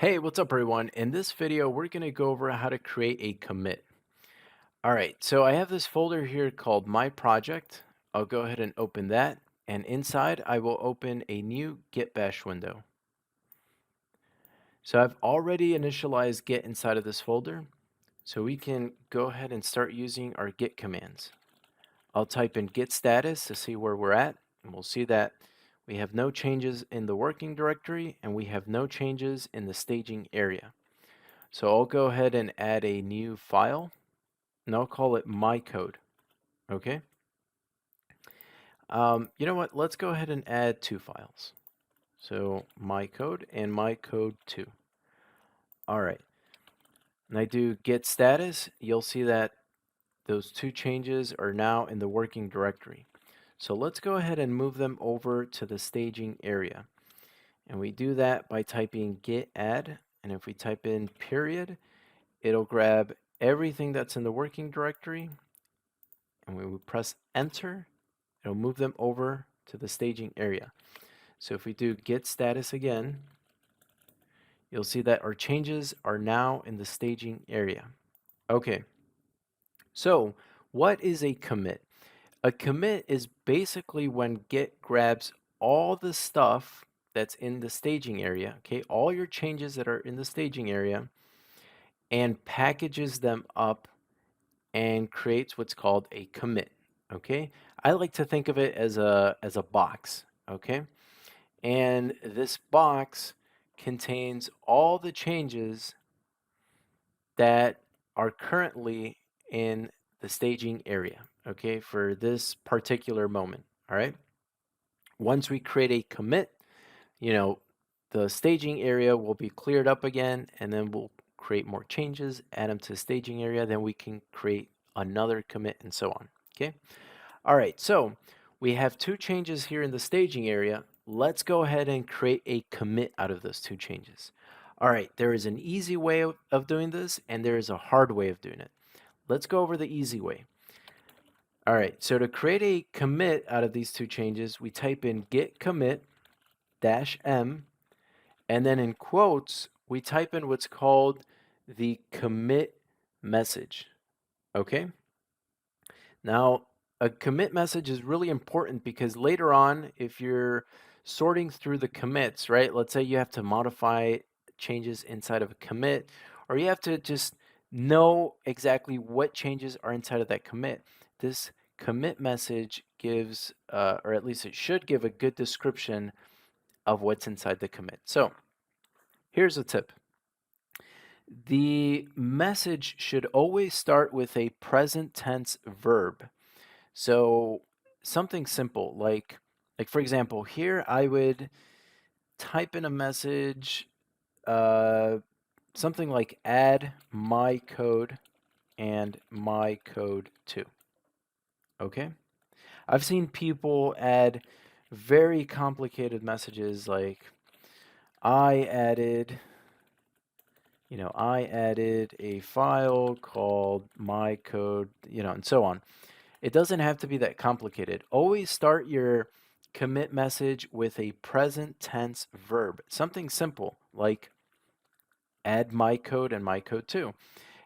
Hey, what's up everyone? In this video, we're going to go over how to create a commit. All right, so I have this folder here called My Project. I'll go ahead and open that. And inside, I will open a new Git Bash window. So I've already initialized Git inside of this folder. So we can go ahead and start using our Git commands. I'll type in git status to see where we're at. And we'll see that we have no changes in the working directory and we have no changes in the staging area. So I'll go ahead and add a new file and I'll call it my code. Okay. You know what? Let's go ahead and add two files. So my code and my code 2. All right. And I do git status. You'll see that those two changes are now in the working directory. So let's go ahead and move them over to the staging area. And we do that by typing git add. And if we type in period, it'll grab everything that's in the working directory. And when we press enter, it'll move them over to the staging area. So if we do git status again, you'll see that our changes are now in the staging area. Okay, so what is a commit? A commit is basically when Git grabs all the stuff that's in the staging area, okay, all your changes that are in the staging area, and packages them up and creates what's called a commit, okay? I like to think of it as a box, okay? And this box contains all the changes that are currently in the staging area, okay, for this particular moment, all right? Once we create a commit, you know, the staging area will be cleared up again, and then we'll create more changes, add them to the staging area, then we can create another commit and so on, okay? All right, so we have two changes here in the staging area. Let's go ahead and create a commit out of those two changes. All right, there is an easy way of doing this, and there is a hard way of doing it. Let's go over the easy way. All right, so to create a commit out of these two changes, we type in git commit -m, and then in quotes, we type in what's called the commit message, okay? Now, a commit message is really important because later on, if you're sorting through the commits, right? Let's say you have to modify changes inside of a commit, or you have to just know exactly what changes are inside of that commit. This commit message gives, or at least it should give a good description of what's inside the commit. So here's a tip. The message should always start with a present tense verb. So something simple like for example, here I would type in a message, uh, something like add my code and my code 2. Okay? I've seen people add very complicated messages like I added, I added a file called my code, and so on. It doesn't have to be that complicated. Always start your commit message with a present tense verb, something simple like add my code and my code 2.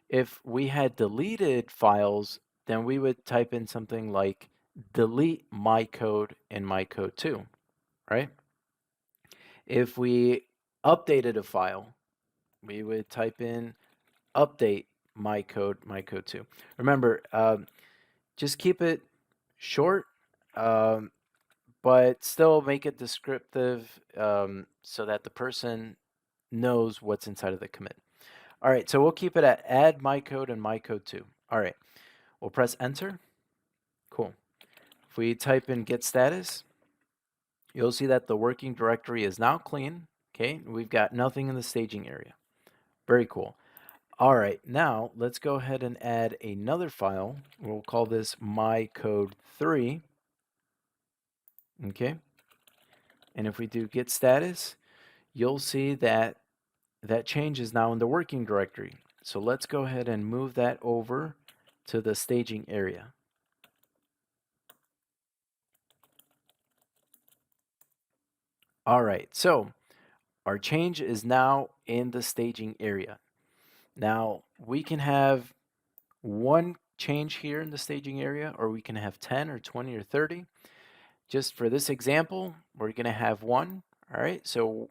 If we had deleted files, then we would type in something like delete my code and my code 2, right? If we updated a file, we would type in update my code 2. Remember, just keep it short, um, but still make it descriptive so that the person knows what's inside of the commit. All right, so we'll keep it at add my code and my code 2. All right, we'll press enter. Cool. If we type in git status, you'll see that the working directory is now clean. Okay, we've got nothing in the staging area. Very cool. All right, now let's go ahead and add another file. We'll call this my code 3. Okay, and if we do git status, you'll see that that change is now in the working directory. So let's go ahead and move that over to the staging area. All right, so Our change is now in the staging area. Now, we can have one change here in the staging area, or we can have 10 or 20 or 30. Just for this example, we're going to have one. All right, so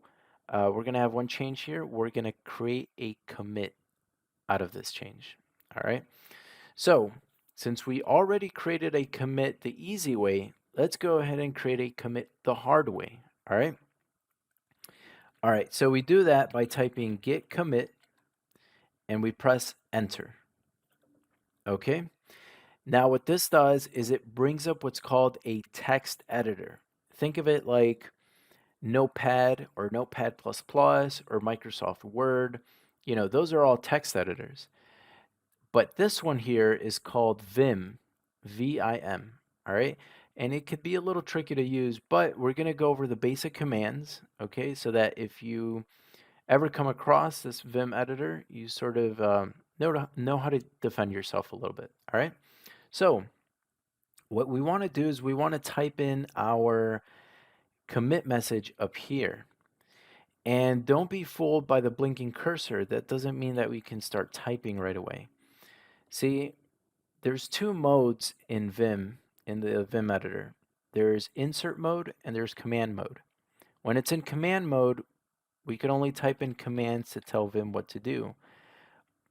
we're going to have one change here. We're going to create a commit out of this change. All right, so since we already created a commit the easy way, let's go ahead and create a commit the hard way. All right. All right, so we do that by typing git commit and we press enter. Okay. Now what this does is it brings up what's called a text editor. Think of it like Notepad or Notepad++ or Microsoft Word. You know, those are all text editors. But this one here is called VIM, V-I-M, all right? And it could be a little tricky to use, but we're going to go over the basic commands, okay? So that if you ever come across this Vim editor, you sort of know how to defend yourself a little bit, all right? So what we want to do is we want to type in our commit message up here. And don't be fooled by the blinking cursor. That doesn't mean that we can start typing right away. See, there's two modes in Vim, in the Vim editor. There's insert mode and there's command mode. When it's in command mode, we can only type in commands to tell Vim what to do.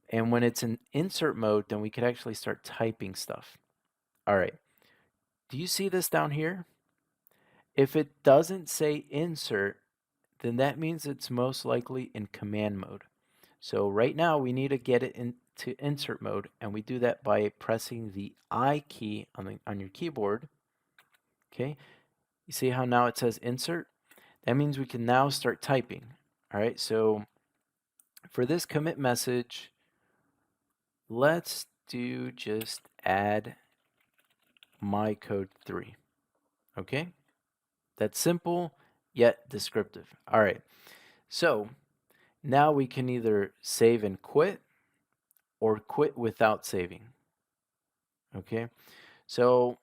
And when it's in insert mode, then we could actually start typing stuff. All right. Do you see this down here? If it doesn't say insert, then that means it's most likely in command mode. So right now we need to get it into insert mode, and we do that by pressing the I key on your keyboard. Okay, you see how now it says insert? That means we can now start typing. All right, so for this commit message, let's do just add my code 3. Okay, that's simple yet descriptive. All right, so now we can either save and quit or quit without saving. Okay, so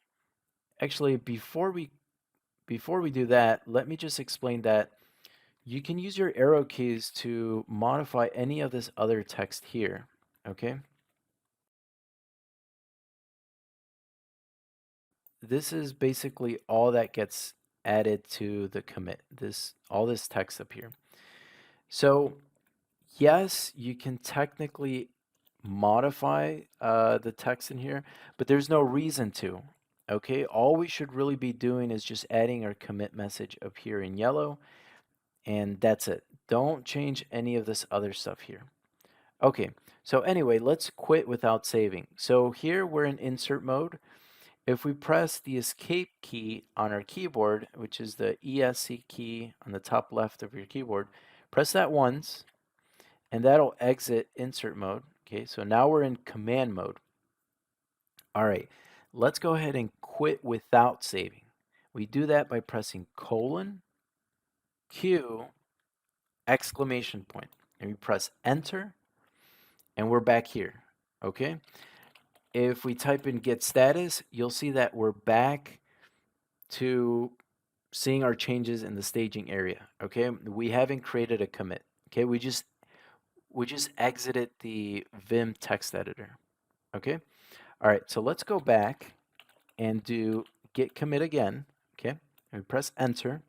actually before we do that, let me just explain that you can use your arrow keys to modify any of this other text here. Okay, this is basically all that gets added to the commit, all this text up here. So yes, you can technically modify the text in here, but there's no reason to. Okay, all we should really be doing is just adding our commit message up here in yellow, and that's it. Don't change any of this other stuff here. Okay, so anyway, let's quit without saving. So here we're in insert mode. If we press the escape key on our keyboard, which is the ESC key on the top left of your keyboard, press that once, and that'll exit insert mode. Okay, so now we're in command mode. All right, let's go ahead and quit without saving. We do that by pressing colon, Q, exclamation point, and we press enter, and we're back here. Okay, if we type in get status, you'll see that we're back to seeing our changes in the staging area. Okay, we haven't created a commit. Okay, we just exited the Vim text editor. Okay, all right, so let's go back and do git commit again. Okay, and we press enter.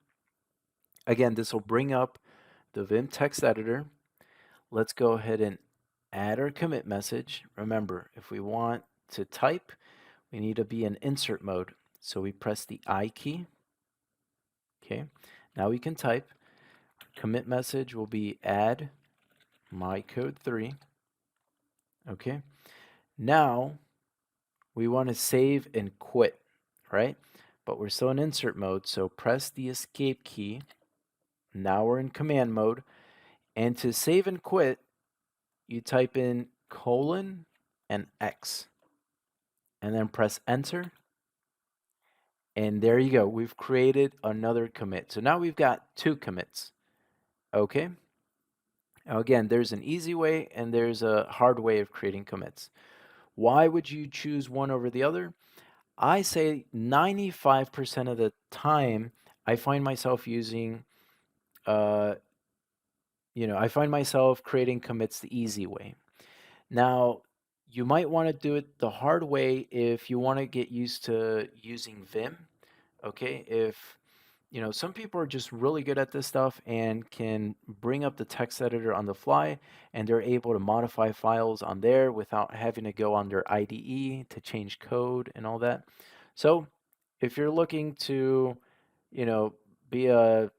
Again, this will bring up the Vim text editor. Let's go ahead and add our commit message. Remember, if we want to type, we need to be in insert mode. So we press the I key. Okay, now we can type. Commit message will be add my code 3. Okay, now we want to save and quit, right? But we're still in insert mode, so press the escape key. Now we're in command mode. And to save and quit, you type in colon and X. And then press enter. And there you go. We've created another commit. So now we've got 2 commits. Okay? Now again, there's an easy way and there's a hard way of creating commits. Why would you choose one over the other? I say 95% of the time, I find myself using I find myself creating commits the easy way. Now, you might want to do it the hard way if you want to get used to using Vim. Okay, if some people are just really good at this stuff and can bring up the text editor on the fly, and they're able to modify files on there without having to go on their IDE to change code and all that. So, if you're looking to, you know, be a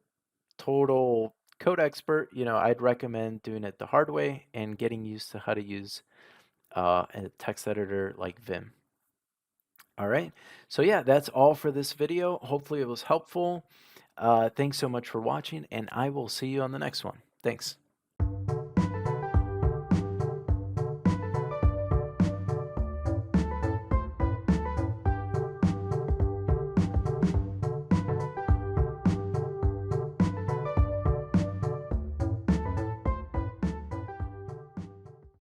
total code expert, I'd recommend doing it the hard way and getting used to how to use a text editor like Vim. All right. So yeah, that's all for this video. Hopefully it was helpful. Thanks so much for watching, and I will see you on the next one. Thanks.